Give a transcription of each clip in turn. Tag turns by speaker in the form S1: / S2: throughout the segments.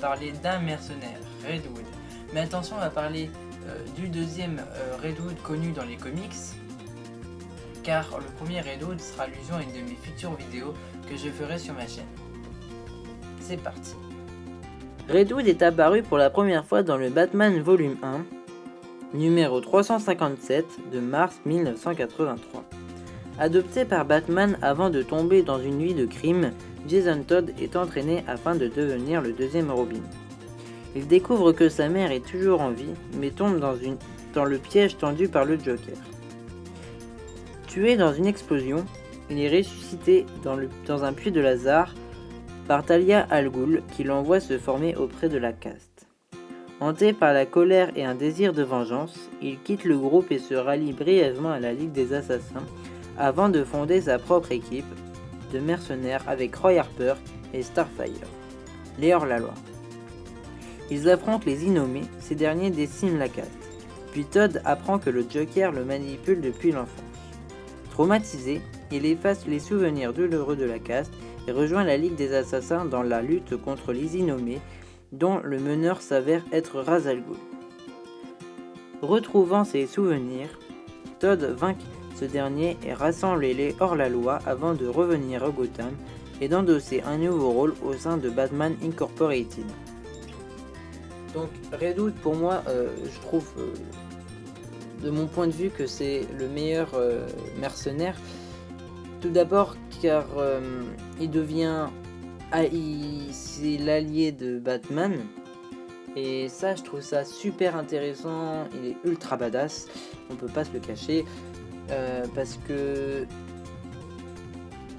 S1: parler d'un mercenaire, Redwood. Mais attention, on va parler du deuxième Redwood connu dans les comics, car le premier Redwood sera allusion à une de mes futures vidéos que je ferai sur ma chaîne. C'est parti. Redwood est apparu pour la première fois dans le Batman Volume 1, numéro 357 de mars 1983. Adopté par Batman avant de tomber dans une vie de crime, Jason Todd est entraîné afin de devenir le deuxième Robin. Il découvre que sa mère est toujours en vie, mais tombe dans le piège tendu par le Joker. Tué dans une explosion, il est ressuscité dans un puits de Lazare par Talia al Ghul qui l'envoie se former auprès de la caste. Hanté par la colère et un désir de vengeance, il quitte le groupe et se rallie brièvement à la Ligue des Assassins avant de fonder sa propre équipe de mercenaires avec Roy Harper et Starfire, les hors-la-loi. Ils affrontent les Innommés, ces derniers déciment la caste. Puis Todd apprend que le Joker le manipule depuis l'enfance. Traumatisé, il efface les souvenirs douloureux de la caste et rejoint la Ligue des Assassins dans la lutte contre les Innommés, dont le meneur s'avère être Ra's al Ghul. Retrouvant ses souvenirs, Todd vainc ce dernier et rassemble les hors-la-loi avant de revenir à Gotham et d'endosser un nouveau rôle au sein de Batman Incorporated. Donc Redwood, pour moi, je trouve, de mon point de vue, que c'est le meilleur mercenaire. Tout d'abord car c'est l'allié de Batman, et ça, je trouve ça super intéressant. Il est ultra badass, on peut pas se le cacher, parce que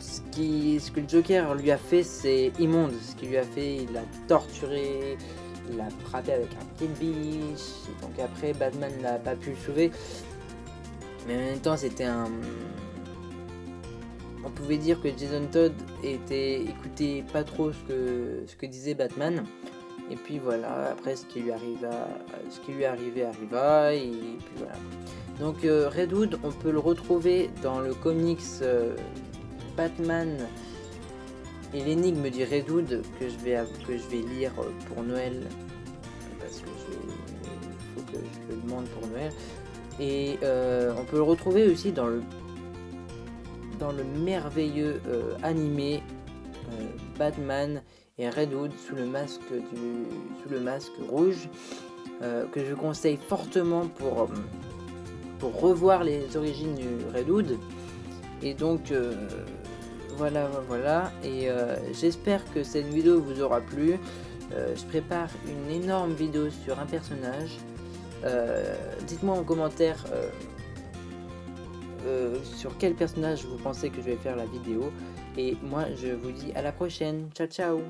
S1: ce que le Joker lui a fait, c'est immonde. Ce qu'il lui a fait, il l'a torturé, il l'a frappé avec un pied de biche, et donc après Batman n'a pas pu le sauver. Mais en même temps, on pouvait dire que Jason Todd écoutait pas trop ce que disait Batman. Et puis voilà, après ce qui lui arriva, et puis voilà. Donc Redwood, on peut le retrouver dans le comics Batman et l'énigme du Redwood que je vais lire pour Noël, parce que il faut que je le demande pour Noël. Et on peut le retrouver aussi dans le merveilleux animé Batman et Redwood sous le masque rouge, que je conseille fortement pour revoir les origines du Redwood. Et donc voilà, et j'espère que cette vidéo vous aura plu. Je prépare une énorme vidéo sur un personnage. Dites-moi en commentaire sur quel personnage vous pensez que je vais faire la vidéo. Et moi, je vous dis à la prochaine. Ciao, ciao!